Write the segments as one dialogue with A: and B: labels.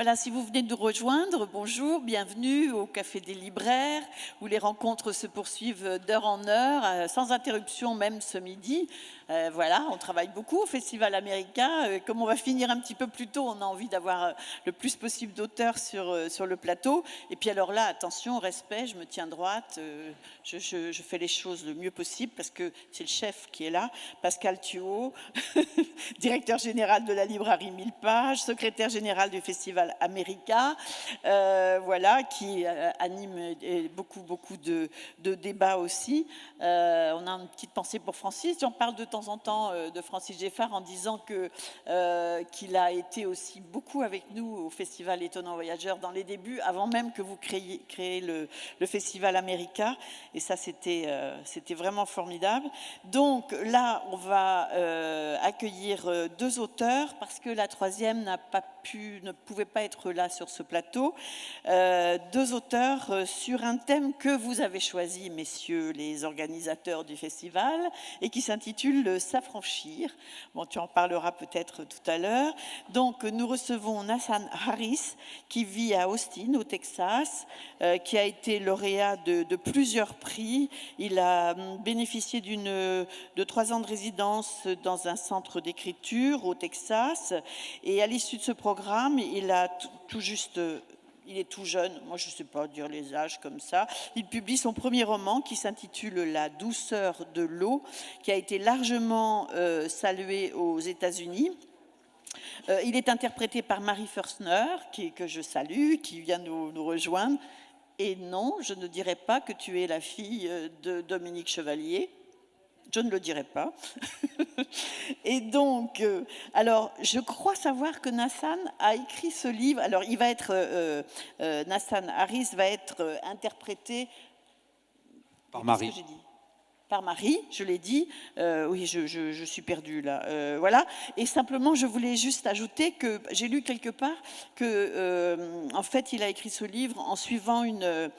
A: Voilà, si vous venez de nous rejoindre, bonjour, bienvenue au Café des Libraires, où les rencontres se poursuivent d'heure en heure, sans interruption même ce midi. Voilà, on travaille beaucoup au Festival Américain. Comme on va finir un petit peu plus tôt, on a envie d'avoir le plus possible d'auteurs sur le plateau. Et puis alors là, attention, respect, je me tiens droite, je fais les choses le mieux possible parce que c'est le chef qui est là, Pascal Thuot, directeur général de la librairie 1000 pages, secrétaire général du Festival América, voilà, qui anime beaucoup de débats aussi. On a une petite pensée pour Francis. J'en parle de temps en temps de Francis Geffard en disant qu'il a été aussi beaucoup avec nous au Festival Étonnant Voyageur dans les débuts, avant même que vous créiez le Festival América. Et ça, c'était vraiment formidable. Donc là, on va accueillir deux auteurs parce que la troisième ne pouvait pas être là sur ce plateau. Deux auteurs sur un thème que vous avez choisi, messieurs les organisateurs du festival, et qui s'intitule « S'affranchir ». Bon, tu en parleras peut-être tout à l'heure. Donc, nous recevons Nathan Harris, qui vit à Austin, au Texas, qui a été lauréat de plusieurs prix. Il a bénéficié de 3 ans de résidence dans un centre d'écriture au Texas. Et à l'issue de ce programme, il a il est tout jeune, moi je ne sais pas dire les âges comme ça, il publie son premier roman qui s'intitule « La douceur de l'eau », qui a été largement salué aux États-Unis. Il est interprété par Marie Förstner, que je salue, qui vient nous rejoindre. Et non, je ne dirais pas que tu es la fille de Dominique Chevalier. Je ne le dirai pas. Et donc, alors, je crois savoir que Nathan a écrit ce livre. Alors, il va être, Nathan Harris va être interprété
B: par Marie.
A: Par Marie, je l'ai dit. Oui, je suis perdue là. Voilà. Et simplement, je voulais juste ajouter que j'ai lu quelque part que, en fait, il a écrit ce livre en suivant une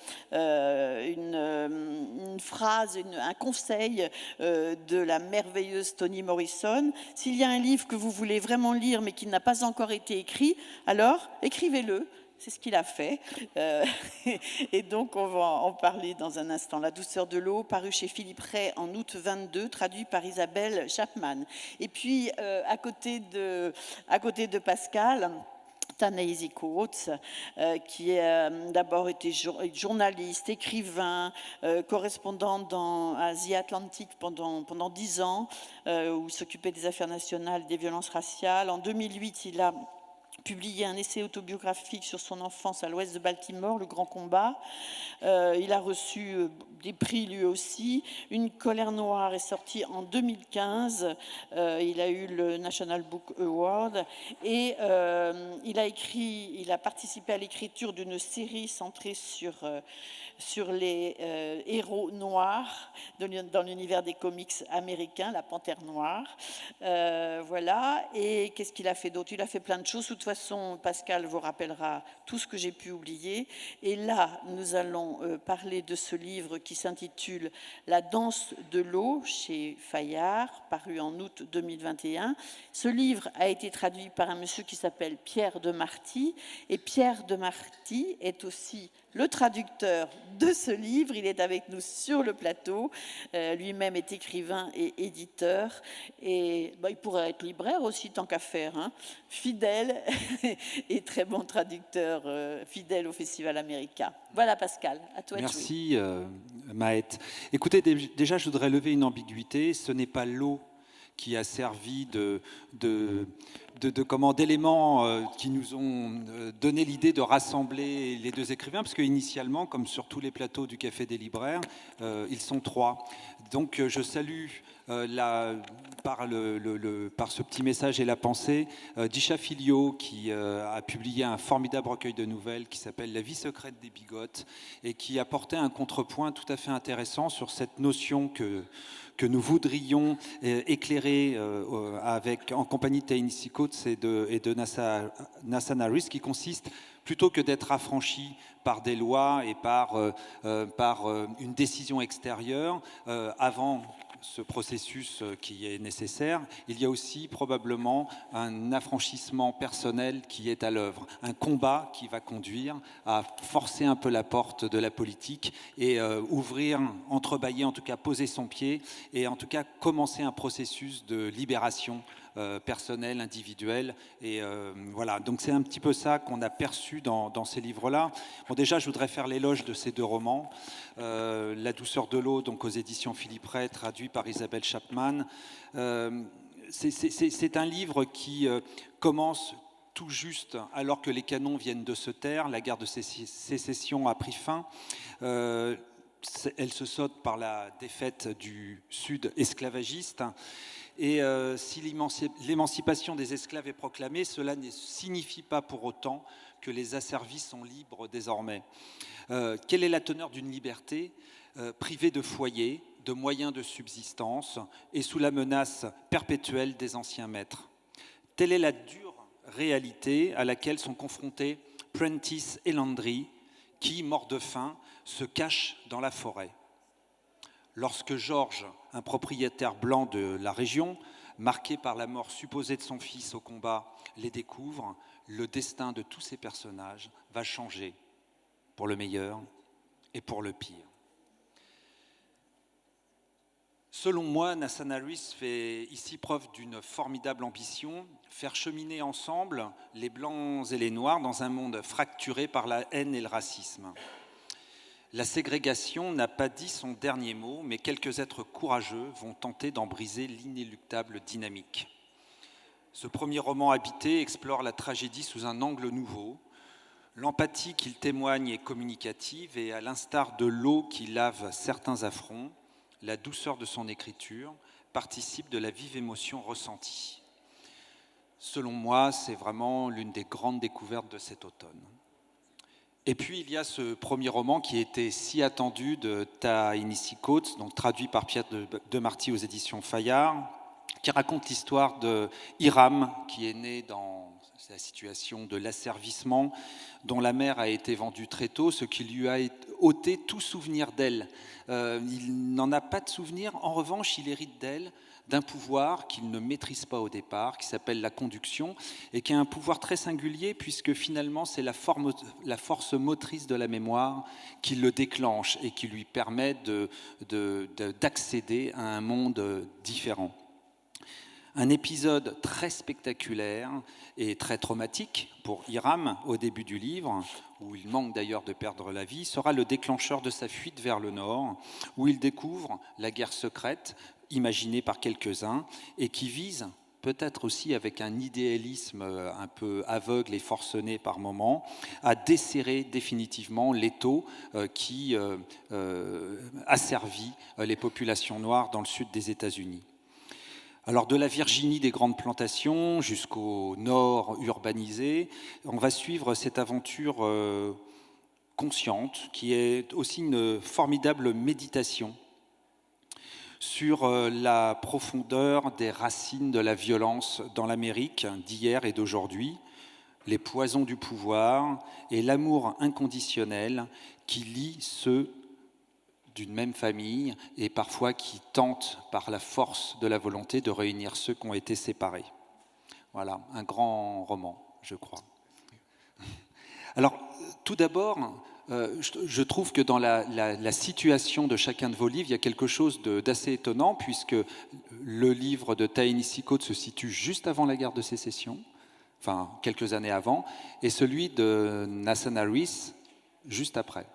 A: phrase, un conseil de la merveilleuse Toni Morrison. S'il y a un livre que vous voulez vraiment lire, mais qui n'a pas encore été écrit, alors écrivez-le. C'est ce qu'il a fait. Et donc, on va en parler dans un instant. La douceur de l'eau, paru chez Philippe Ray en août 22, traduit par Isabelle Chapman. Et puis, à côté de Pascal, Ta-Nehisi Coates, qui a d'abord été journaliste, écrivain, correspondant à The Atlantic pendant 10 ans, où il s'occupait des affaires nationales, des violences raciales. En 2008, il a publié un essai autobiographique sur son enfance à l'ouest de Baltimore, Le Grand Combat. Il a reçu des prix lui aussi. Une colère noire est sortie en 2015. Il a eu le National Book Award. Et il a participé à l'écriture d'une série centrée sur les héros noirs dans l'univers des comics américains, La Panthère Noire. Voilà. Et qu'est-ce qu'il a fait d'autre? Il a fait plein de choses. De toute façon, Pascal vous rappellera tout ce que j'ai pu oublier. Et là, nous allons parler de ce livre qui s'intitule « La danse de l'eau » chez Fayard, paru en août 2021. Ce livre a été traduit par un monsieur qui s'appelle Pierre de Marty. Et Pierre de Marty est aussi le traducteur de ce livre. Il est avec nous sur le plateau. Lui-même est écrivain et éditeur. Et il pourrait être libraire aussi, tant qu'à faire. Hein. Fidèle et très bon traducteur, fidèle au Festival América. Voilà, Pascal, à toi de jouer.
B: Merci, Maët. Écoutez, déjà, je voudrais lever une ambiguïté. Ce n'est pas l'eau qui a servi d'éléments qui nous ont donné l'idée de rassembler les deux écrivains, parce qu'initialement, comme sur tous les plateaux du Café des Libraires, ils sont 3. Donc je salue par ce petit message et la pensée, Disha Filio, qui a publié un formidable recueil de nouvelles qui s'appelle « La vie secrète des bigotes » et qui apportait un contrepoint tout à fait intéressant sur cette notion que nous voudrions éclairer en compagnie de Ta-Nehisi Coates et de Nathan Harris, qui consiste, plutôt que d'être affranchi par des lois et par une décision extérieure, avant ce processus qui est nécessaire, il y a aussi probablement un affranchissement personnel qui est à l'œuvre, un combat qui va conduire à forcer un peu la porte de la politique et ouvrir, entrebâiller, en tout cas poser son pied et en tout cas commencer un processus de libération personnel, individuel. Et voilà, donc c'est un petit peu ça qu'on a perçu dans ces livres-là. Bon, déjà, je voudrais faire l'éloge de ces deux romans. La douceur de l'eau, donc aux éditions Philippe Ray, traduit par Isabelle Chapman. C'est un livre qui commence tout juste alors que les canons viennent de se taire, la guerre de sécession a pris fin. Elle se saute par la défaite du Sud esclavagiste. Et si l'émancipation des esclaves est proclamée, cela ne signifie pas pour autant que les asservis sont libres désormais. Quelle est la teneur d'une liberté privée de foyer, de moyens de subsistance et sous la menace perpétuelle des anciens maîtres? Telle est la dure réalité à laquelle sont confrontés Prentice et Landry, qui, morts de faim, se cachent dans la forêt. Lorsque George, un propriétaire blanc de la région, marqué par la mort supposée de son fils au combat, les découvre, le destin de tous ces personnages va changer pour le meilleur et pour le pire. Selon moi, Nathan Harris fait ici preuve d'une formidable ambition, faire cheminer ensemble les Blancs et les Noirs dans un monde fracturé par la haine et le racisme. La ségrégation n'a pas dit son dernier mot, mais quelques êtres courageux vont tenter d'en briser l'inéluctable dynamique. Ce premier roman habité explore la tragédie sous un angle nouveau. L'empathie qu'il témoigne est communicative et à l'instar de l'eau qui lave certains affronts, la douceur de son écriture participe de la vive émotion ressentie. Selon moi, c'est vraiment l'une des grandes découvertes de cet automne. Et puis, il y a ce premier roman qui était si attendu de Ta-Nehisi Coates, donc traduit par Pierre de Marty aux éditions Fayard, qui raconte l'histoire de Hiram, qui est né dans la situation de l'asservissement, dont la mère a été vendue très tôt, ce qui lui a ôté tout souvenir d'elle. Il n'en a pas de souvenir, en revanche, il hérite d'elle d'un pouvoir qu'il ne maîtrise pas au départ, qui s'appelle la conduction, et qui a un pouvoir très singulier, puisque finalement c'est la force motrice de la mémoire qui le déclenche et qui lui permet d'accéder à un monde différent. Un épisode très spectaculaire et très traumatique pour Hiram au début du livre, où il manque d'ailleurs de perdre la vie, sera le déclencheur de sa fuite vers le nord, où il découvre la guerre secrète imaginée par quelques-uns et qui vise, peut-être aussi avec un idéalisme un peu aveugle et forcené par moments, à desserrer définitivement l'étau qui asservit les populations noires dans le sud des États-Unis. Alors de la Virginie des grandes plantations jusqu'au nord urbanisé, on va suivre cette aventure consciente qui est aussi une formidable méditation sur la profondeur des racines de la violence dans l'Amérique d'hier et d'aujourd'hui, les poisons du pouvoir et l'amour inconditionnel qui lie ceux d'une même famille et parfois qui tente par la force de la volonté de réunir ceux qui ont été séparés. Voilà, un grand roman, je crois. Alors, tout d'abord, je trouve que dans la situation de chacun de vos livres, il y a quelque chose d'assez étonnant, puisque le livre de Ta-Nehisi Coates se situe juste avant la guerre de sécession, enfin quelques années avant, et celui de Nathan Harris juste après.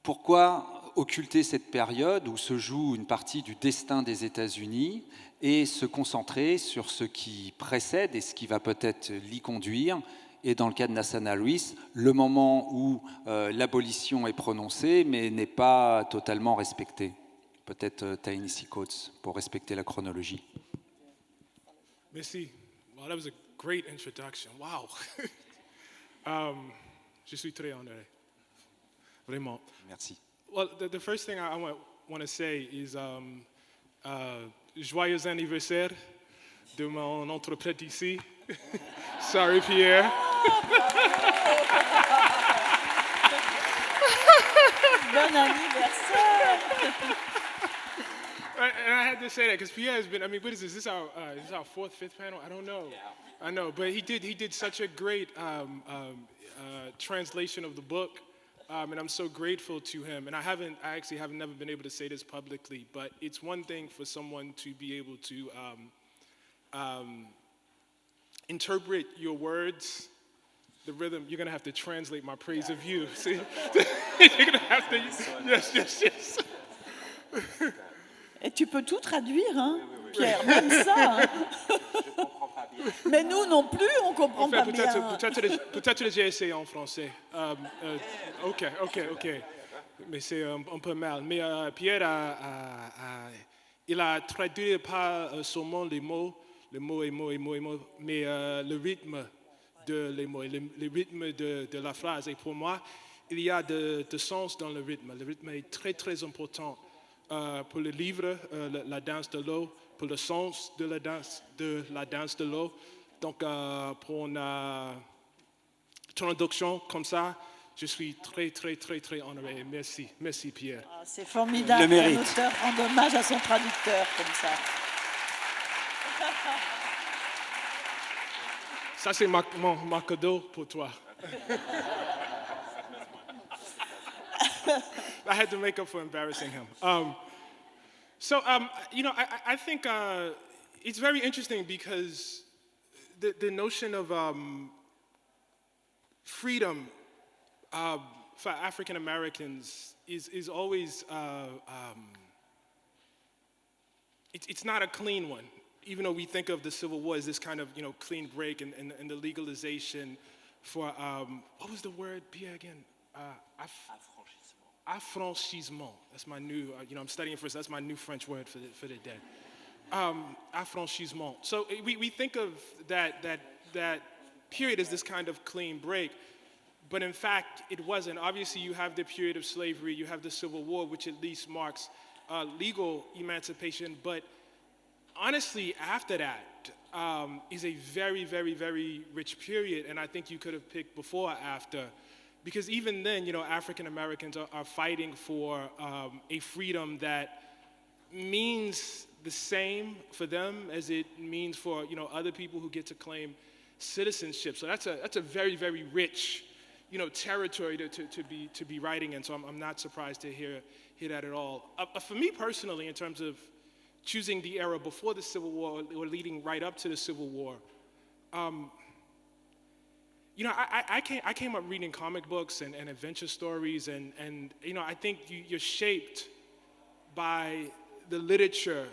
B: Pourquoi occulter cette période où se joue une partie du destin des États-Unis et se concentrer sur ce qui précède et ce qui va peut-être l'y conduire? Et dans le cas de Nathan Harris, le moment où l'abolition est prononcée mais n'est pas totalement respectée. Peut-être Ta-Nehisi Coates pour respecter la chronologie.
C: Merci. Wow, that was a great introduction. Wow. Je suis très honoré. Vraiment.
B: Merci.
C: Well, the first thing I want to say is joyeux anniversaire de mon entreprise ici. Sorry, Pierre.
A: Bon anniversaire.
C: And I had to say that because Pierre has been. I mean, what is this? This is our fourth, fifth panel. I don't know. I know, but he did such a great translation of the book, and I'm so grateful to him. And I actually have never been able to say this publicly, but it's one thing for someone to be able to interpret your words, the rhythm. You're gonna have to translate my praise of you. See, you're gonna have to. Yes.
A: Et tu peux tout traduire, hein, Pierre, même ça. Hein. Mais nous non plus, on comprend pas bien.
C: Peut-être que j'ai essayé en français. Ok. Mais c'est un peu mal. Mais Pierre il a traduit pas seulement les mots, mais le rythme les mots, le rythme de la phrase. Et pour moi, il y a de sens dans le rythme. Le rythme est très, très important pour le livre, la danse de l'eau, pour le sens de la danse de l'eau. Donc, pour une traduction comme ça, je suis très, très, très, très honoré. Merci Pierre.
A: Ah, c'est formidable qu'un auteur rende hommage à son traducteur comme ça.
C: Ça, c'est mon cadeau pour toi. I had to make up for embarrassing him. I think it's very interesting because the notion of freedom for African Americans is always it's not a clean one. Even though we think of the Civil War as this kind of clean break and the legalization for what was the word, Pierre, again? Affranchissement. That's my new. I'm studying first. That's my new French word for the day. Affranchissement. So we think of that period as this kind of clean break, but in fact it wasn't. Obviously, you have the period of slavery. You have the Civil War, which at least marks legal emancipation, but honestly, after that is a very, very, very rich period, and I think you could have picked before or after, because even then, African Americans are fighting for a freedom that means the same for them as it means for other people who get to claim citizenship. So that's a very, very rich territory to be writing in. So I'm not surprised to hear that at all. For me personally, in terms of choosing the era before the Civil War or leading right up to the Civil War, I came up reading comic books and adventure stories, and I think you're shaped by the literature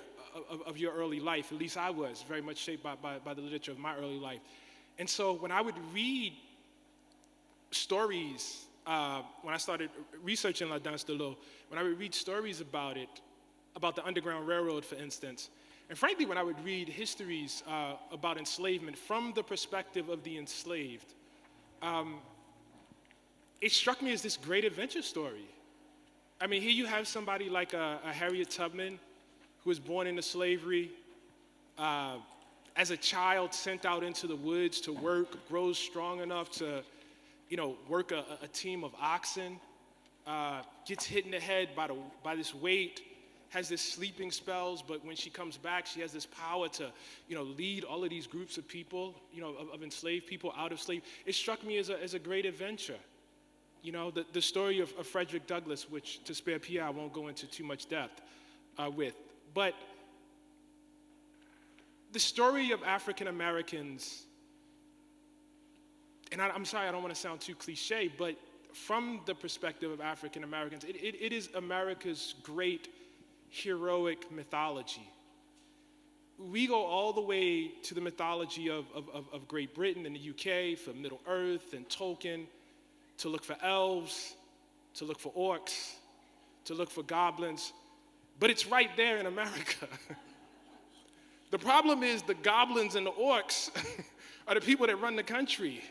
C: of your early life. At least I was very much shaped by the literature of my early life. And so when I would read stories, when I started researching La Danse de l'eau, when I would read stories about it, about the Underground Railroad, for instance. And frankly, when I would read histories about enslavement from the perspective of the enslaved, it struck me as this great adventure story. I mean, here you have somebody like a Harriet Tubman, who was born into slavery, as a child sent out into the woods to work, grows strong enough to, work a team of oxen, gets hit in the head by this weight, has this sleeping spells, but when she comes back, she has this power to, lead all of these groups of people, of enslaved people out of slavery. It struck me as a great adventure. The story of Frederick Douglass, which to spare Pierre, I won't go into too much depth with. But the story of African Americans, and I'm sorry, I don't want to sound too cliche, but from the perspective of African Americans, it is America's great heroic mythology. We go all the way to the mythology of Great Britain and the UK, for Middle Earth and Tolkien, to look for elves, to look for orcs, to look for goblins, but it's right there in America. The problem is the goblins and the orcs are the people that run the country.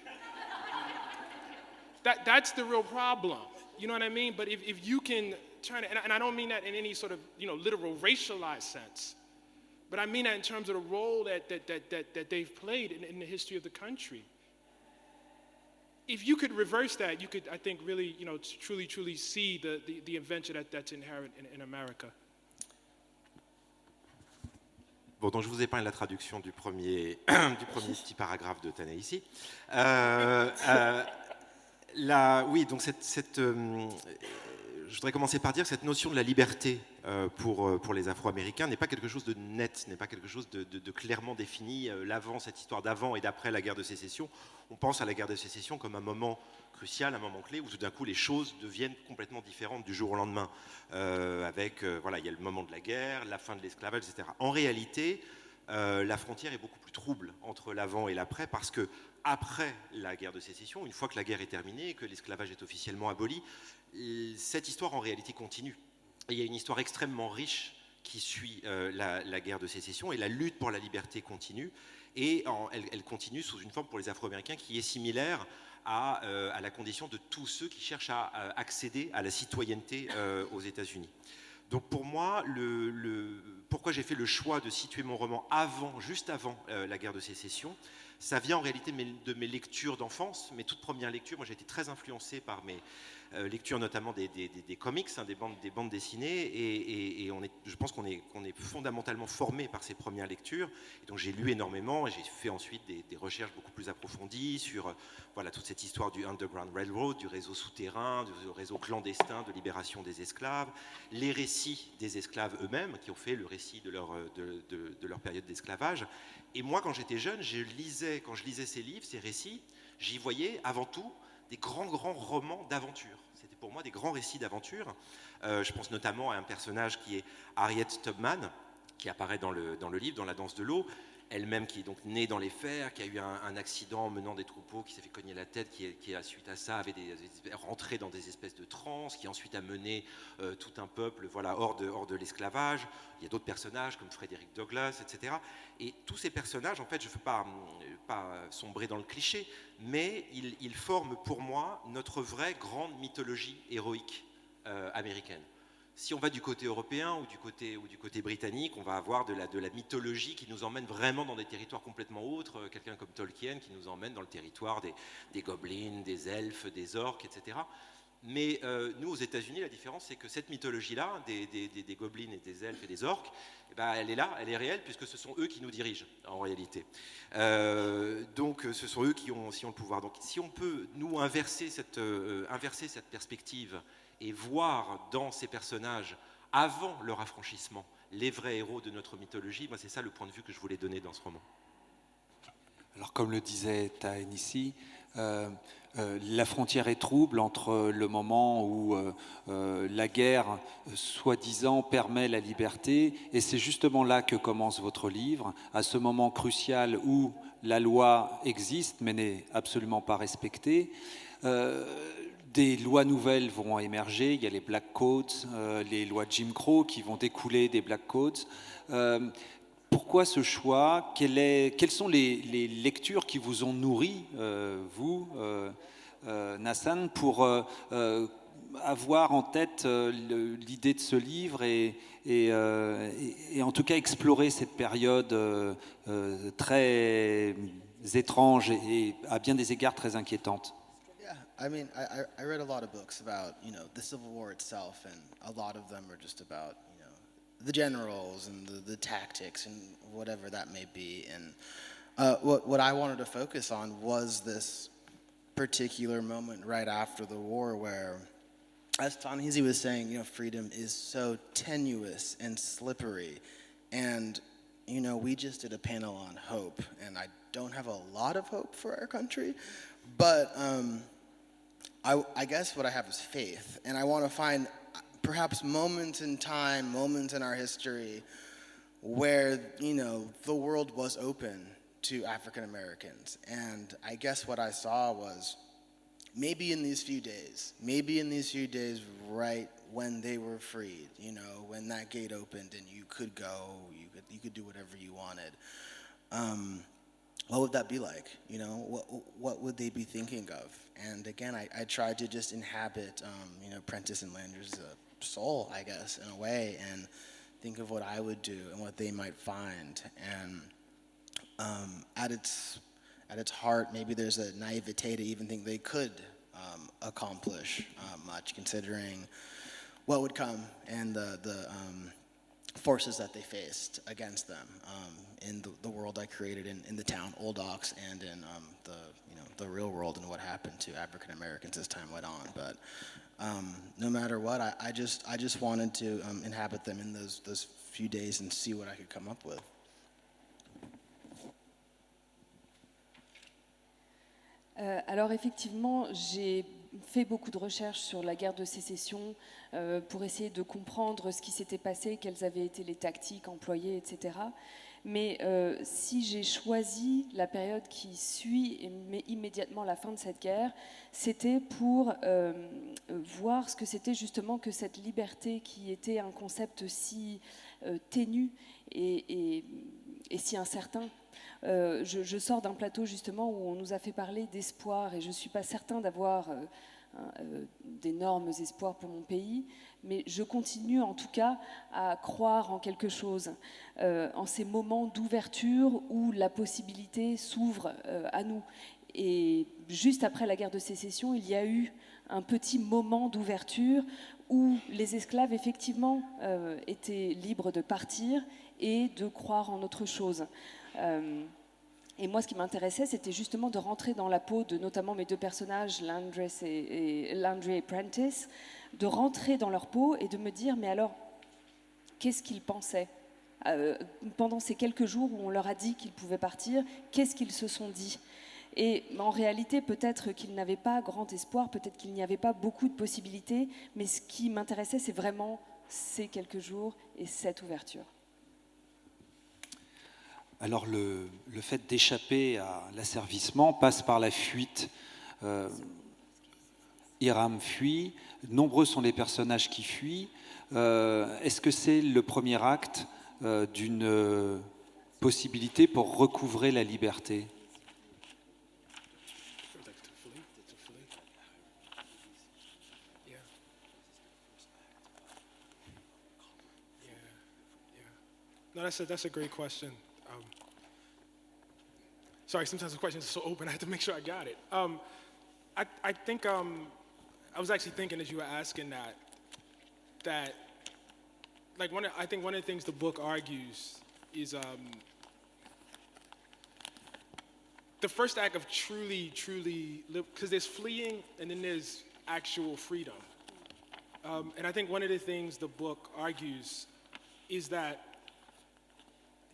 C: That's the real problem. You know what I mean? But if you can turn it, and I don't mean that in any sort of literal racialized sense, but I mean that in terms of the role that they've played in the history of the country. If you could reverse that, you could, I think, really truly see the adventure that's inherent in America.
D: Bon, donc je vous épargne la traduction du premier petit paragraphe de Tanaïsi. Oui, donc je voudrais commencer par dire que cette notion de la liberté pour les Afro-Américains n'est pas quelque chose de net, n'est pas quelque chose de clairement défini. Cette histoire d'avant et d'après la guerre de sécession, on pense à la guerre de sécession comme un moment crucial, un moment clé où tout d'un coup les choses deviennent complètement différentes du jour au lendemain. Il y a le moment de la guerre, la fin de l'esclavage, etc. En réalité, la frontière est beaucoup plus trouble entre l'avant et l'après parce que après la guerre de sécession, une fois que la guerre est terminée et que l'esclavage est officiellement aboli, cette histoire en réalité continue. Et il y a une histoire extrêmement riche qui suit la guerre de sécession et la lutte pour la liberté continue. Et elle continue sous une forme pour les Afro-Américains qui est similaire à la condition de tous ceux qui cherchent à accéder à la citoyenneté aux États-Unis. Donc pour moi, pourquoi j'ai fait le choix de situer mon roman juste avant la guerre de sécession, ça vient en réalité de mes lectures d'enfance, mes toutes premières lectures. Moi, j'ai été très influencé par mes lectures, notamment des comics, des bandes dessinées, et je pense qu'on est fondamentalement formé par ces premières lectures. Et donc j'ai lu énormément, et j'ai fait ensuite des recherches beaucoup plus approfondies sur toute cette histoire du Underground Railroad, du réseau souterrain, du réseau clandestin de libération des esclaves, les récits des esclaves eux-mêmes, qui ont fait le récit de leur période d'esclavage. Et moi, quand j'étais jeune, quand je lisais ces livres, ces récits, j'y voyais avant tout des grands romans d'aventure. C'était pour moi des grands récits d'aventure. Je pense notamment à un personnage qui est Harriet Tubman, qui apparaît dans le livre, dans La Danse de l'eau, elle-même qui est donc née dans les fers, qui a eu un accident menant des troupeaux, qui s'est fait cogner la tête, qui suite à ça avait rentré dans des espèces de transes, qui ensuite a mené tout un peuple hors de l'esclavage. Il y a d'autres personnages comme Frederick Douglass, etc. Et tous ces personnages, en fait, je ne veux pas sombrer dans le cliché, mais ils forment pour moi notre vraie grande mythologie héroïque américaine. Si on va du côté européen ou du côté britannique, on va avoir de la mythologie qui nous emmène vraiment dans des territoires complètement autres. Quelqu'un comme Tolkien qui nous emmène dans le territoire des gobelins, des elfes, des orques, etc. Mais nous, aux États-Unis, la différence, c'est que cette mythologie-là, des gobelins et des elfes et des orques, elle est là, elle est réelle, puisque ce sont eux qui nous dirigent, en réalité. Donc, ce sont eux qui ont le pouvoir. Donc, si on peut, nous, inverser cette perspective et voir dans ces personnages, avant leur affranchissement, les vrais héros de notre mythologie, moi, c'est ça le point de vue que je voulais donner dans ce roman.
B: Alors, comme le disait Ta-Nehisi, la frontière est trouble entre le moment où la guerre, soi-disant, permet la liberté, et c'est justement là que commence votre livre, à ce moment crucial où la loi existe mais n'est absolument pas respectée. Des lois nouvelles vont émerger, il y a les Black Codes, les lois Jim Crow qui vont découler des Black Codes. Pourquoi ce choix ? Quelles sont les lectures qui vous ont nourri, vous, Nassan, pour avoir en tête l'idée de ce livre et en tout cas explorer cette période très étrange et à bien des égards très inquiétante ?
E: I mean, I read a lot of books about, the Civil War itself, and a lot of them are just about, the generals and the tactics and whatever that may be. And what I wanted to focus on was this particular moment right after the war where, as Ta-Nehisi was saying, freedom is so tenuous and slippery. And, we just did a panel on hope, and I don't have a lot of hope for our country, but I guess what I have is faith, and I want to find perhaps moments in time, moments in our history where, the world was open to African Americans. And I guess what I saw was maybe in these few days right when they were freed, when that gate opened and you could go, you could do whatever you wanted. What would that be like? What would they be thinking of? And again, I tried to just inhabit, Prentice and Lander's soul, I guess, in a way, and think of what I would do and what they might find. And at its heart, maybe there's a naivete to even think they could accomplish much, considering what would come and forces that they faced against them in the world I created in the town, Old Ox, and in the real world and what happened to African Americans as time went on. But no matter what, I just wanted to inhabit them in those few days and see what I could come up with.
F: Alors effectivement, j'ai fait beaucoup de recherches sur la guerre de sécession pour essayer de comprendre ce qui s'était passé, quelles avaient été les tactiques employées, etc. Mais si j'ai choisi la période qui suit immédiatement la fin de cette guerre, c'était pour voir ce que c'était justement que cette liberté qui était un concept si ténu et si incertain. Je sors d'un plateau justement où on nous a fait parler d'espoir et je ne suis pas certain d'avoir d'énormes espoirs pour mon pays, mais je continue en tout cas à croire en quelque chose, en ces moments d'ouverture où la possibilité s'ouvre à nous. Et juste après la guerre de sécession, il y a eu un petit moment d'ouverture où les esclaves effectivement étaient libres de partir et de croire en autre chose. Et moi, ce qui m'intéressait, c'était justement de rentrer dans la peau de notamment mes deux personnages, Landry et Prentice, de rentrer dans leur peau et de me dire, mais alors, qu'est-ce qu'ils pensaient pendant ces quelques jours où on leur a dit qu'ils pouvaient partir, qu'est-ce qu'ils se sont dit? Et en réalité, peut-être qu'ils n'avaient pas grand espoir, peut-être qu'il n'y avait pas beaucoup de possibilités, mais ce qui m'intéressait, c'est vraiment ces quelques jours et cette ouverture.
B: Alors le fait d'échapper à l'asservissement passe par la fuite. Hiram fuit, nombreux sont les personnages qui fuient. Est-ce que c'est le premier acte d'une possibilité pour recouvrer la liberté ?
C: No, that's a great question. Sorry, sometimes the questions are so open, I have to make sure I got it. I think I was actually thinking as you were asking that like I think one of the things the book argues is the first act of truly, because there's fleeing and then there's actual freedom. And I think one of the things the book argues is that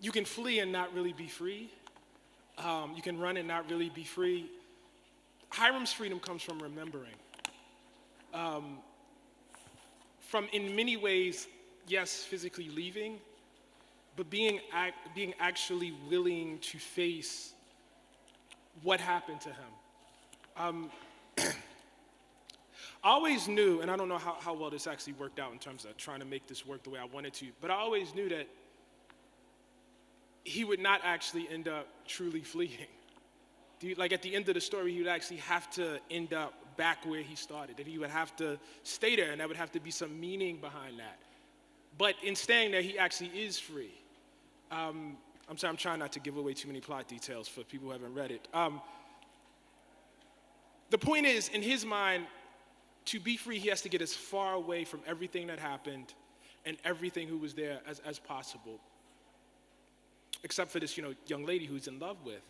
C: you can flee and not really be free. You can run and not really be free. Hiram's freedom comes from remembering. From, in many ways, yes, physically leaving, but being actually willing to face what happened to him. I always knew, and I don't know how well this actually worked out in terms of trying to make this work the way I wanted to, but I always knew that he would not actually end up truly fleeing. Like at the end of the story, he would actually have to end up back where he started, that he would have to stay there, and there would have to be some meaning behind that. But in staying there, he actually is free. I'm sorry, I'm trying not to give away too many plot details for people who haven't read it. The point is, in his mind, to be free, he has to get as far away from everything that happened and everything who was there as possible. Except for this, young lady who's in love with.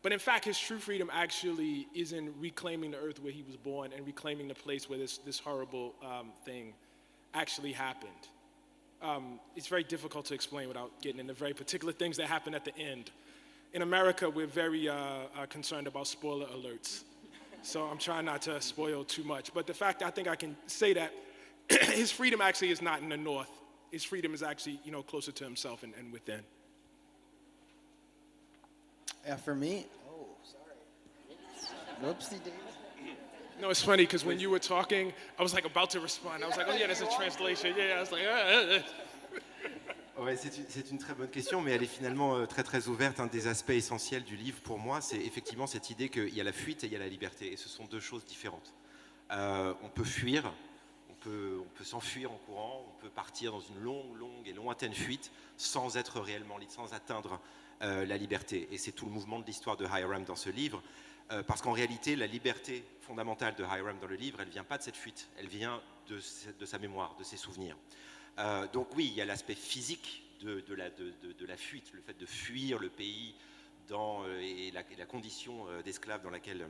C: But in fact, his true freedom actually is in reclaiming the earth where he was born and reclaiming the place where this horrible thing actually happened. It's very difficult to explain without getting into very particular things that happen at the end. In America, we're very concerned about spoiler alerts. So I'm trying not to spoil too much. But the fact I think I can say that his freedom actually is not in the north. His freedom is actually, closer to himself and within.
E: Yeah, for me, oh, sorry. Whoopsie daisy.
C: No, it's funny because when you were talking, I was like about to respond. I was like, oh yeah, there's a translation. Yeah, I was like,
D: Ouais, c'est une très bonne question, mais elle est finalement très très ouverte. Un des aspects essentiels du livre pour moi, c'est effectivement cette idée qu'il y a la fuite et il y a la liberté, et ce sont deux choses différentes. On peut fuir, on peut s'enfuir en courant, on peut partir dans une longue et lointaine fuite sans être réellement libre, sans atteindre la liberté. Et c'est tout le mouvement de l'histoire de Hiram dans ce livre, parce qu'en réalité, la liberté fondamentale de Hiram dans le livre, elle ne vient pas de cette fuite, elle vient de sa mémoire, de ses souvenirs. Donc oui, il y a l'aspect physique de la fuite, le fait de fuir le pays et la condition d'esclave dans laquelle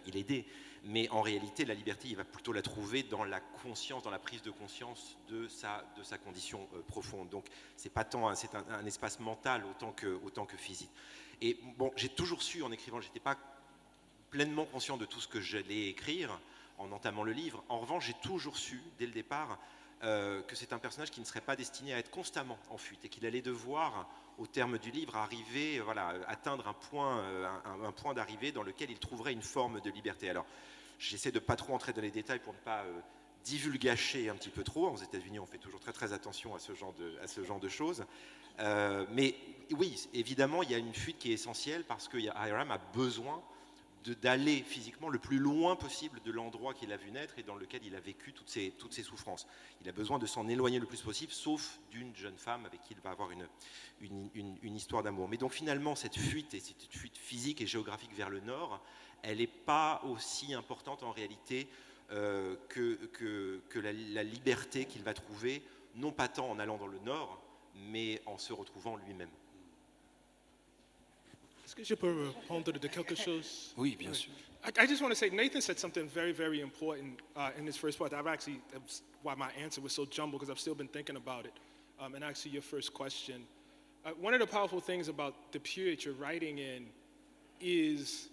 D: il est né. Mais en réalité, la liberté, il va plutôt la trouver dans la conscience, dans la prise de conscience de sa condition profonde. Donc c'est pas tant, c'est un espace mental autant que physique. Et bon, j'ai toujours su en écrivant, j'étais pas pleinement conscient de tout ce que j'allais écrire en entamant le livre. En revanche, j'ai toujours su, dès le départ, que c'est un personnage qui ne serait pas destiné à être constamment en fuite et qu'il allait devoir, au terme du livre, arriver, atteindre un point d'arrivée dans lequel il trouverait une forme de liberté. Alors, j'essaie de ne pas trop entrer dans les détails pour ne pas divulgacher un petit peu trop. Aux États-Unis, on fait toujours très très attention à ce genre de choses. Mais oui, évidemment, il y a une fuite qui est essentielle parce que Hiram a besoin d'aller physiquement le plus loin possible de l'endroit qu'il a vu naître et dans lequel il a vécu toutes ces souffrances. Il a besoin de s'en éloigner le plus possible, sauf d'une jeune femme avec qui il va avoir une histoire d'amour. Mais donc finalement, cette fuite, et cette fuite physique et géographique vers le nord, elle n'est pas aussi importante en réalité que la liberté qu'il va trouver, non pas tant en allant dans le nord, mais en se retrouvant lui-même.
C: Est-ce que je peux répondre de quelque chose?
B: Oui, bien sûr.
C: I just want to say, Nathan said something very, very important in his first part. That's why my answer was so jumbled, because I've still been thinking about it. And actually, your first question. One of the powerful things about the period you're writing in is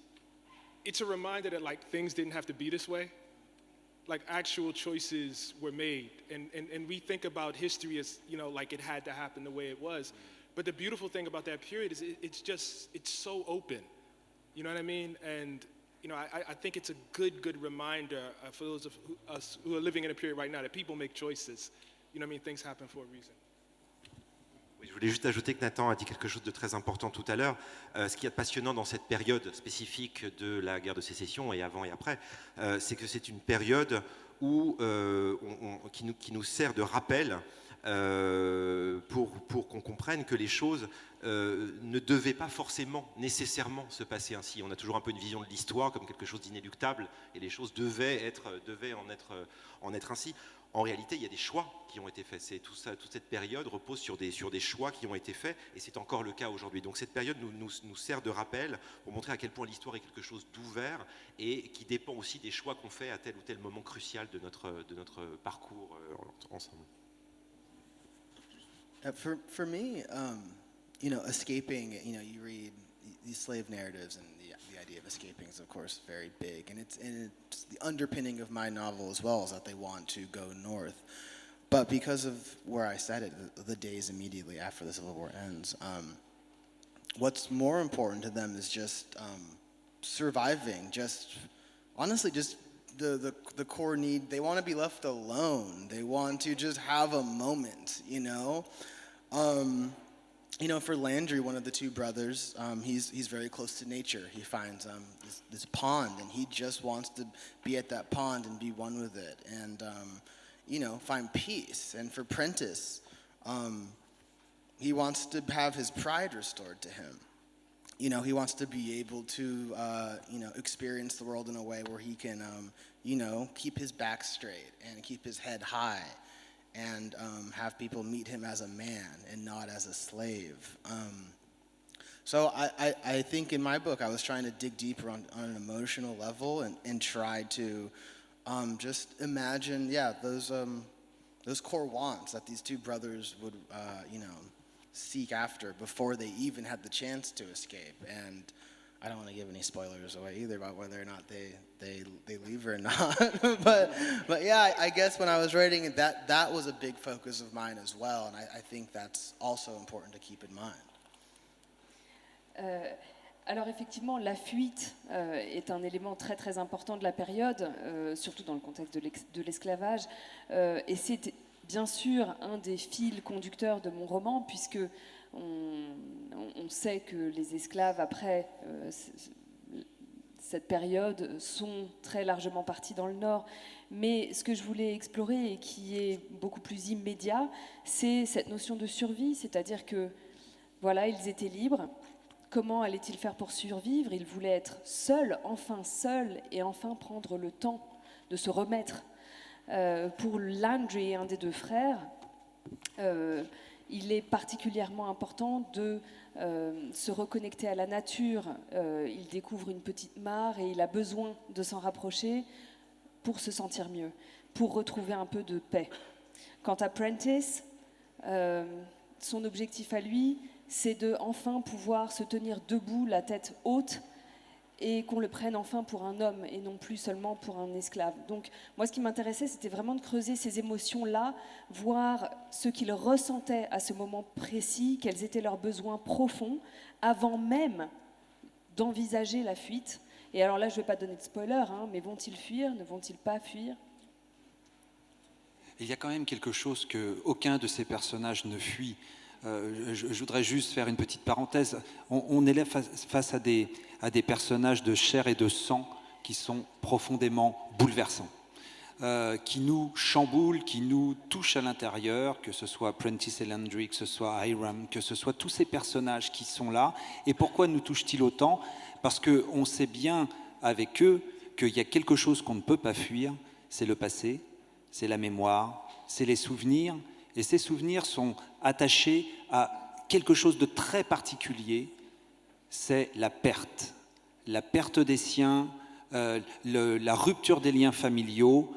C: it's a reminder that like things didn't have to be this way. Like actual choices were made. And we think about history as, like it had to happen the way it was. But the beautiful thing about that period is it's so open. You know what I mean? And, I think it's a good reminder for those of us who are living in a period right now that people make choices. You know what I mean? Things happen for a reason.
D: Oui, je voulais juste ajouter que Nathan a dit quelque chose de très important tout à l'heure. Ce qui est passionnant dans cette période spécifique de la guerre de sécession, et avant et après, c'est que c'est une période qui nous sert de rappel pour qu'on comprenne que les choses ne devaient pas forcément, nécessairement se passer ainsi. On a toujours un peu une vision de l'histoire comme quelque chose d'inéluctable, et les choses devaient en être ainsi. En réalité, il y a des choix qui ont été faits. Toute cette période repose sur des choix qui ont été faits, et c'est encore le cas aujourd'hui. Donc cette période nous sert de rappel pour montrer à quel point l'histoire est quelque chose d'ouvert et qui dépend aussi des choix qu'on fait à tel ou tel moment crucial de notre parcours ensemble.
E: For me, escaping, you read these slave narratives, and the idea of escaping is, of course, very big. And it's the underpinning of my novel as well, is that they want to go north. But because of where I set it, the days immediately after the Civil War ends, what's more important to them is just surviving, honestly, the core need. They want to be left alone. They want to just have a moment, for Landry, one of the two brothers, he's very close to nature. He finds this pond, and he just wants to be at that pond and be one with it, and find peace. And for Prentice, he wants to have his pride restored to him. He wants to be able to, experience the world in a way where he can, keep his back straight and keep his head high, and have people meet him as a man and not as a slave. So I think in my book I was trying to dig deeper on an emotional level and try to just imagine, those core wants that these two brothers would, seek after before they even had the chance to escape. And I don't want to give any spoilers away either about whether or not they leave or not. but yeah, I guess when I was writing it, that was a big focus of mine as well, and I think that's also important to keep in mind.
F: Alors effectivement, la fuite est un élément très très important de la période, surtout dans le contexte de l'esclavage, et c'est bien sûr un des fils conducteurs de mon roman, puisque on sait que les esclaves, après cette période, sont très largement partis dans le Nord. Mais ce que je voulais explorer, et qui est beaucoup plus immédiat, c'est cette notion de survie, c'est-à-dire que, voilà, ils étaient libres. Comment allaient-ils faire pour survivre? Ils voulaient être seuls, et enfin prendre le temps de se remettre. Pour Landry, un des deux frères, Il est particulièrement important de se reconnecter à la nature. Il découvre une petite mare et il a besoin de s'en rapprocher pour se sentir mieux, pour retrouver un peu de paix. Quant à Prentice, son objectif à lui, c'est de enfin pouvoir se tenir debout, la tête haute, et qu'on le prenne enfin pour un homme et non plus seulement pour un esclave. Donc moi, ce qui m'intéressait, c'était vraiment de creuser ces émotions-là, voir ce qu'ils ressentaient à ce moment précis, quels étaient leurs besoins profonds, avant même d'envisager la fuite. Et alors là, je ne vais pas donner de spoiler, hein, mais vont-ils fuir, ne vont-ils pas fuir ?
B: Il y a quand même quelque chose qu'aucun de ces personnages ne fuit. Je voudrais juste faire une petite parenthèse. On est là face à des personnages de chair et de sang qui sont profondément bouleversants, qui nous chamboulent, qui nous touchent à l'intérieur, que ce soit Prentice et Landry, que ce soit Hiram, que ce soit tous ces personnages qui sont là. Et pourquoi nous touchent-ils autant ? Parce qu'on sait bien avec eux qu'il y a quelque chose qu'on ne peut pas fuir, c'est le passé, c'est la mémoire, c'est les souvenirs. Et ces souvenirs sont attachés à quelque chose de très particulier, c'est la perte des siens, la rupture des liens familiaux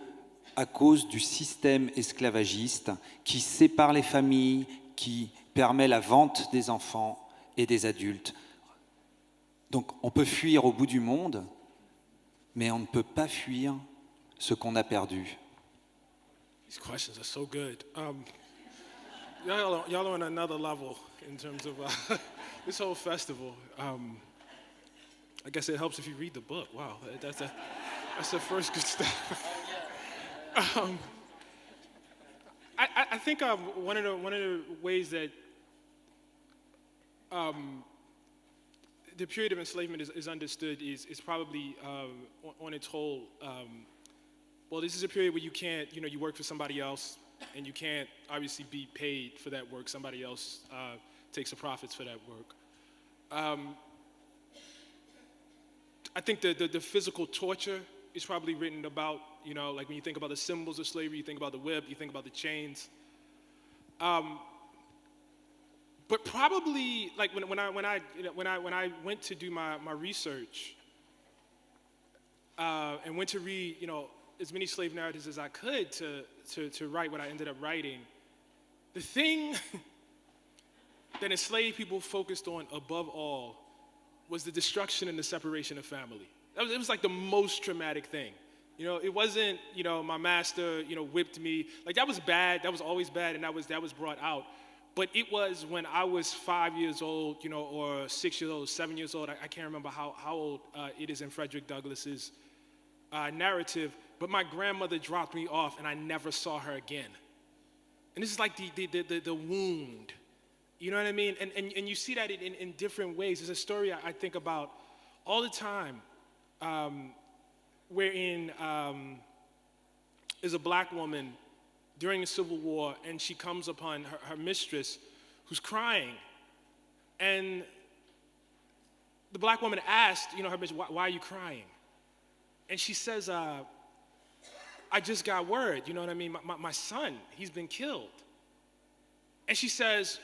B: à cause du système esclavagiste qui sépare les familles, qui permet la vente des enfants et des adultes. Donc on peut fuir au bout du monde, mais on ne peut pas fuir ce qu'on a perdu.
C: These questions are so good. Y'all are on another level in terms of this whole festival. I guess it helps if you read the book. Wow, that's the first good step. I think one of the ways that the period of enslavement is understood is probably on its whole. Well, this is a period where you can't, you work for somebody else, and you can't obviously be paid for that work. Somebody else takes the profits for that work. I think the physical torture is probably written about, like when you think about the symbols of slavery, you think about the whip, you think about the chains. But probably, like when I went to do my research and went to read, as many slave narratives as I could to write what I ended up writing, the thing that enslaved people focused on above all was the destruction and the separation of family. It was like the most traumatic thing. It wasn't, my master, whipped me. Like that was bad, that was always bad, and that was brought out. But it was when I was 5 years old, or 6 years old, 7 years old, I can't remember how old it is in Frederick Douglass's narrative, but my grandmother dropped me off and I never saw her again. And this is like the wound, you know what I mean? And you see that in different ways. There's a story I think about all the time, wherein is a black woman during the Civil War, and she comes upon her mistress who's crying. And the black woman asked, her mistress, why are you crying? And she says, I just got word, you know what I mean? My son, he's been killed. And she says,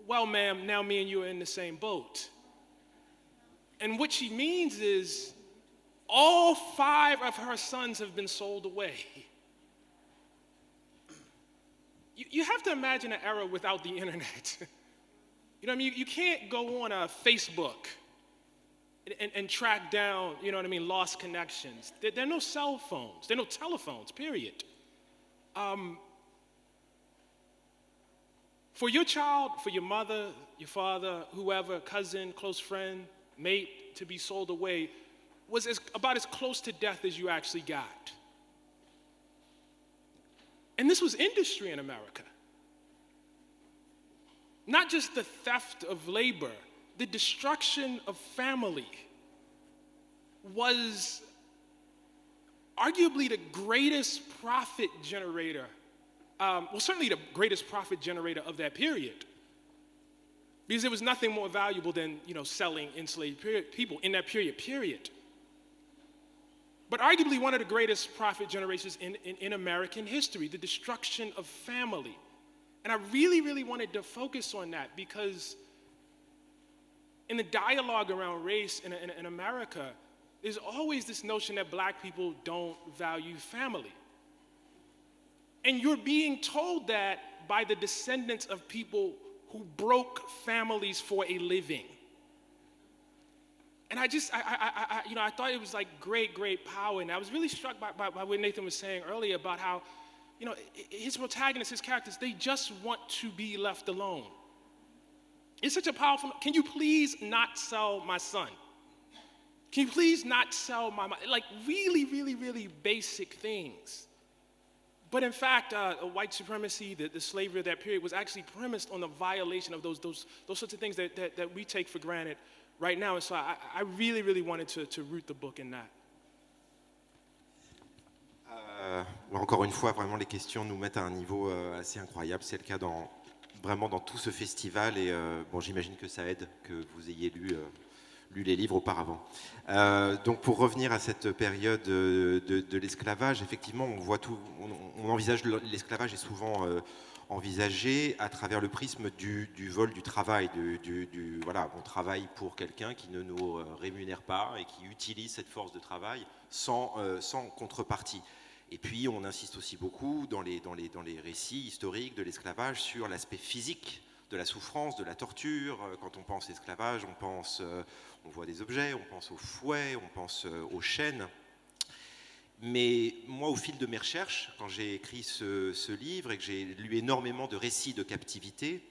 C: well, ma'am, now me and you are in the same boat. And what she means is all 5 of her sons have been sold away. You have to imagine an era without the internet. You know what I mean? You can't go on Facebook and track down, lost connections. There are no cell phones. There are no telephones, period. For your child, for your mother, your father, whoever, cousin, close friend, mate, to be sold away was about as close to death as you actually got. And this was industry in America. Not just the theft of labor, the destruction of family was arguably the greatest profit generator, certainly the greatest profit generator of that period. Because there was nothing more valuable than, selling enslaved people in that period. But arguably one of the greatest profit generations in American history, the destruction of family. And I really, really wanted to focus on that because in the dialogue around race in America, there's always this notion that black people don't value family. And you're being told that by the descendants of people who broke families for a living. And I thought it was like great power. And I was really struck by what Nathan was saying earlier about how, his protagonists, his characters, they just want to be left alone. It's such a powerful, can you please not sell my son? Can you please not sell my, like really, really, really basic things. But in fact, white supremacy, the slavery of that period was actually premised on the violation of those sorts of things that we take for granted right now. And so I really, really wanted to root the book in that.
D: Encore une fois, vraiment, les questions nous mettent à un niveau assez incroyable. C'est le cas vraiment dans tout ce festival. Et bon, j'imagine que ça aide que vous ayez lu les livres auparavant. Donc, pour revenir à cette période de l'esclavage, effectivement, on voit tout. On envisage l'esclavage est souvent envisagé à travers le prisme du vol du travail. Voilà, on travaille pour quelqu'un qui ne nous rémunère pas et qui utilise cette force de travail sans contrepartie. Et puis, on insiste aussi beaucoup dans les récits historiques de l'esclavage sur l'aspect physique de la souffrance, de la torture. Quand on pense esclavage, on voit des objets, on pense aux fouets, on pense aux chaînes. Mais moi, au fil de mes recherches, quand j'ai écrit ce livre et que j'ai lu énormément de récits de captivité,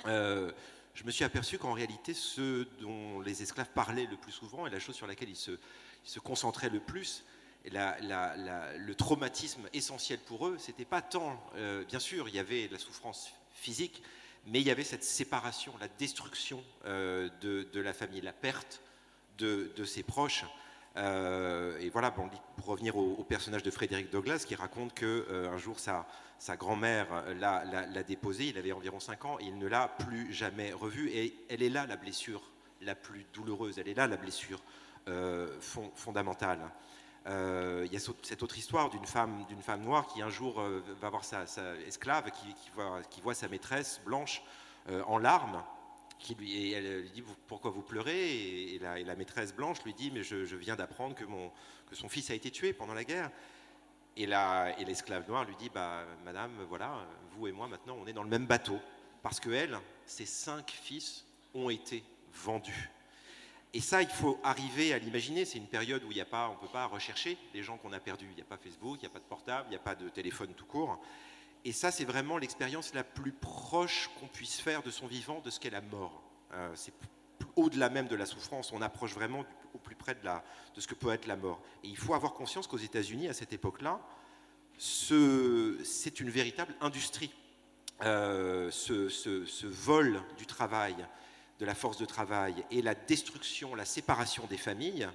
D: je me suis aperçu qu'en réalité, ce dont les esclaves parlaient le plus souvent et la chose sur laquelle ils se concentraient le plus, le traumatisme essentiel pour eux, c'était pas tant, bien sûr, il y avait la souffrance physique, mais il y avait cette séparation, la destruction de la famille, la perte de ses proches. Et voilà, bon, pour revenir au personnage de Frederick Douglass, qui raconte qu'un jour sa grand-mère l'a déposé, il avait environ 5 ans, et il ne l'a plus jamais revu. Et elle est là la blessure la plus douloureuse, elle est là la blessure fondamentale. Il y a cette autre histoire d'une femme noire qui un jour va voir sa esclave qui voit sa maîtresse blanche en larmes, et elle lui dit pourquoi vous pleurez, et la maîtresse blanche lui dit mais je viens d'apprendre que son fils a été tué pendant la guerre, et l'esclave noire lui dit madame, voilà, vous et moi maintenant on est dans le même bateau parce que ses 5 fils ont été vendus. Et ça, il faut arriver à l'imaginer. C'est une période où on ne peut pas rechercher les gens qu'on a perdus. Il n'y a pas Facebook, il n'y a pas de portable, il n'y a pas de téléphone tout court. Et ça, c'est vraiment l'expérience la plus proche qu'on puisse faire de son vivant, de ce qu'est la mort. C'est au-delà même de la souffrance. On approche vraiment au plus près de ce que peut être la mort. Et il faut avoir conscience qu'aux États-Unis, à cette époque-là, c'est une véritable industrie. Ce vol du travail, de la force de travail et la destruction, la séparation des familles,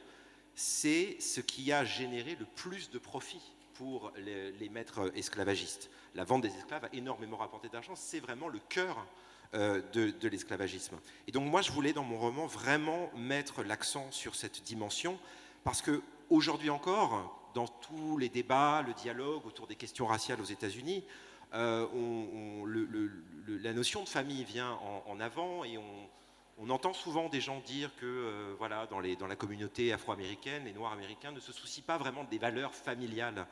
D: c'est ce qui a généré le plus de profit pour les maîtres esclavagistes. La vente des esclaves a énormément rapporté d'argent, c'est vraiment le cœur de l'esclavagisme. Et donc moi, je voulais dans mon roman vraiment mettre l'accent sur cette dimension, parce qu'aujourd'hui encore, dans tous les débats, le dialogue autour des questions raciales aux États-Unis, la notion de famille vient en avant, et on entend souvent des gens dire que voilà, dans la communauté afro-américaine, les Noirs américains ne se soucient pas vraiment des valeurs familiales.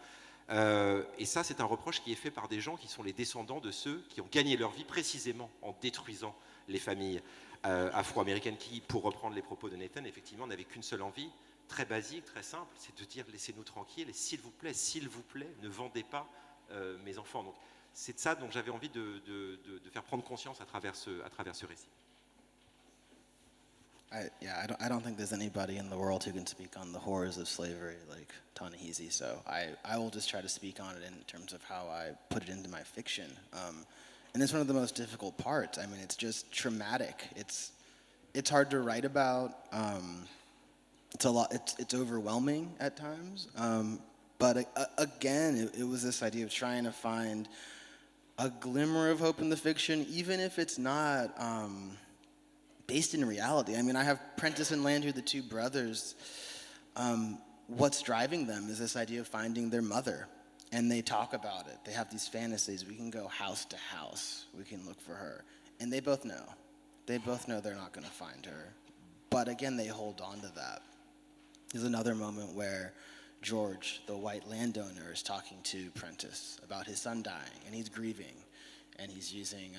D: Et ça, c'est un reproche qui est fait par des gens qui sont les descendants de ceux qui ont gagné leur vie précisément en détruisant les familles afro-américaines qui, pour reprendre les propos de Nathan, effectivement, n'avaient qu'une seule envie, très basique, très simple, c'est de dire laissez-nous tranquilles et s'il vous plaît, ne vendez pas mes enfants. Donc, c'est de ça dont j'avais envie de faire prendre conscience à travers ce récit.
E: I don't think there's anybody in the world who can speak on the horrors of slavery like Ta-Nehisi, so I will just try to speak on it in terms of how I put it into my fiction. And it's one of the most difficult parts. I mean, it's just traumatic. It's hard to write about. It's a lot. It's overwhelming at times. But again, it was this idea of trying to find a glimmer of hope in the fiction, even if it's not based in reality. I mean, I have Prentice and Landry, the two brothers. What's driving them is this idea of finding their mother. And they talk about it. They have these fantasies. We can go house to house. We can look for her. And they both know. They both know they're not going to find her. But again, they hold on to that. There's another moment where George, the white landowner, is talking to Prentice about his son dying, and he's grieving. And he's using,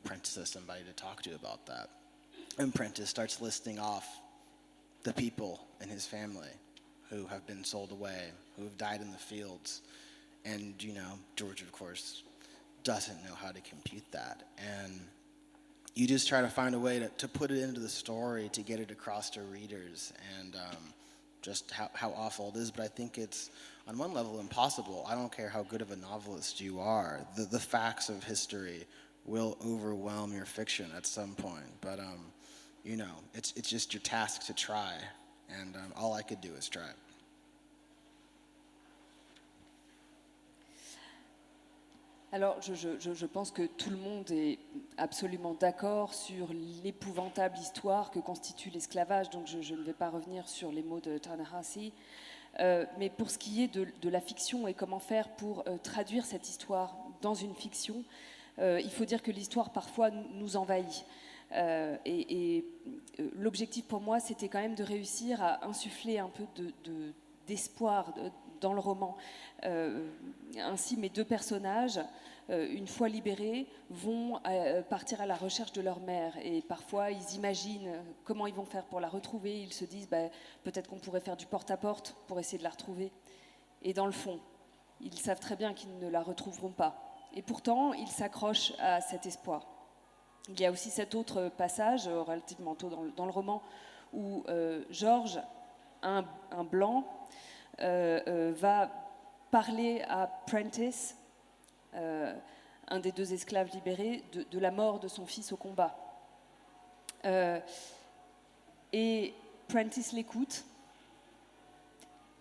E: Prentice as somebody to talk to about that. And Prentice starts listing off the people in his family who have been sold away, who have died in the fields. And, George, of course, doesn't know how to compute that. And you just try to find a way to put it into the story, to get it across to readers, and just how awful it is. But I think it's, on one level, impossible. I don't care how good of a novelist you are. The facts of history will overwhelm your fiction at some point. But, it's just your task to try. And all I could do is try.
F: Alors, je pense que tout le monde est absolument d'accord sur l'épouvantable histoire que constitue l'esclavage, donc je ne vais pas revenir sur les mots de Ta-Nehisi. Mais pour ce qui est de la fiction et comment faire pour traduire cette histoire dans une fiction, il faut dire que l'histoire parfois nous envahit. L'objectif pour moi, c'était quand même de réussir à insuffler un peu d'espoir dans le roman. Ainsi, mes deux personnages, une fois libérés, vont partir à la recherche de leur mère. Et parfois, ils imaginent comment ils vont faire pour la retrouver. Ils se disent, peut-être qu'on pourrait faire du porte-à-porte pour essayer de la retrouver. Et dans le fond, ils savent très bien qu'ils ne la retrouveront pas. Et pourtant, ils s'accrochent à cet espoir. Il y a aussi cet autre passage, relativement tôt dans le roman, où George, un blanc, va parler à Prentice, un des deux esclaves libérés, de la mort de son fils au combat. Et Prentice l'écoute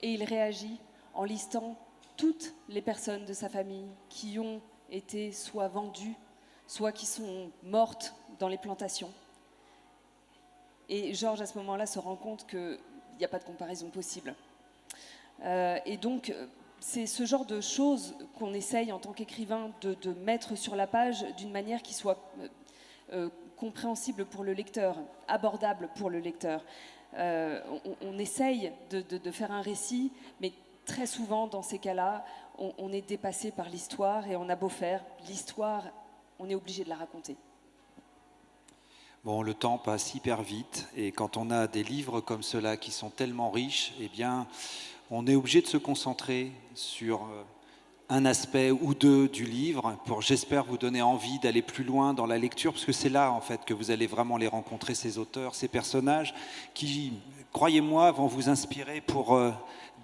F: et il réagit en listant toutes les personnes de sa famille qui ont été soit vendues, soit qui sont mortes dans les plantations. Et George, à ce moment-là, se rend compte qu'il n'y a pas de comparaison possible. Et donc, c'est ce genre de choses qu'on essaye en tant qu'écrivain de mettre sur la page d'une manière qui soit compréhensible pour le lecteur, abordable pour le lecteur. On essaye de faire un récit, mais très souvent, dans ces cas-là, on est dépassé par l'histoire et on a beau faire. L'histoire, on est obligé de la raconter.
B: Bon, le temps passe hyper vite et quand on a des livres comme ceux-là qui sont tellement riches, eh bien, on est obligé de se concentrer sur un aspect ou deux du livre pour, j'espère, vous donner envie d'aller plus loin dans la lecture, parce que c'est là, en fait, que vous allez vraiment les rencontrer, ces auteurs, ces personnages qui, croyez-moi, vont vous inspirer pour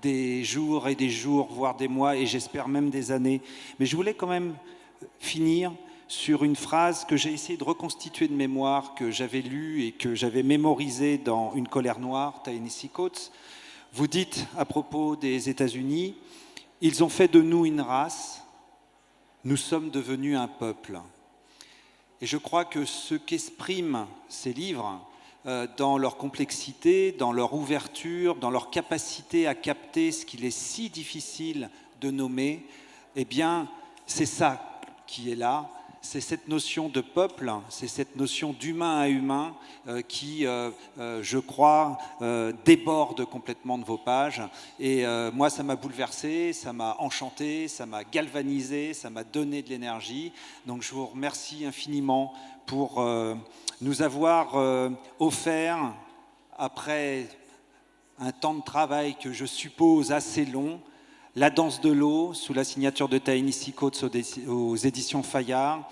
B: des jours et des jours, voire des mois, et j'espère même des années. Mais je voulais quand même finir sur une phrase que j'ai essayé de reconstituer de mémoire, que j'avais lue et que j'avais mémorisée dans Une colère noire, Ta-Nehisi Coates. Vous dites à propos des États-Unis, « Ils ont fait de nous une race, nous sommes devenus un peuple ». Et je crois que ce qu'expriment ces livres, dans leur complexité, dans leur ouverture, dans leur capacité à capter ce qu'il est si difficile de nommer, eh bien, c'est ça qui est là. C'est cette notion de peuple, c'est cette notion d'humain à humain qui, je crois, déborde complètement de vos pages. Et moi, ça m'a bouleversé, ça m'a enchanté, ça m'a galvanisé, ça m'a donné de l'énergie. Donc, je vous remercie infiniment pour nous avoir offert, après un temps de travail que je suppose assez long, La danse de l'eau, sous la signature de Ta-Nehisi Coates aux éditions Fayard,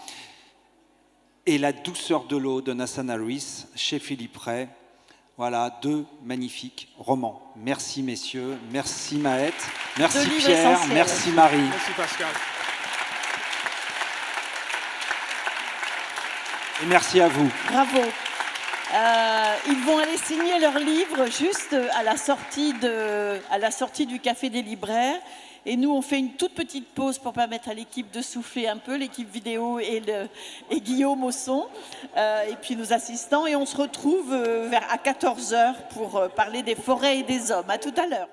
B: et La douceur de l'eau de Nathan Harris chez Philippe Ray. Voilà, deux magnifiques romans. Merci messieurs, merci Maët, merci Pierre, merci Marie.
C: Merci Pascal.
B: Et merci à vous.
A: Bravo. Ils vont aller signer leur livre juste à la sortie du Café des Libraires. Et nous, on fait une toute petite pause pour permettre à l'équipe de souffler un peu, l'équipe vidéo et Guillaume au son, et puis nos assistants. Et on se retrouve à 14h pour parler des forêts et des hommes. À tout à l'heure.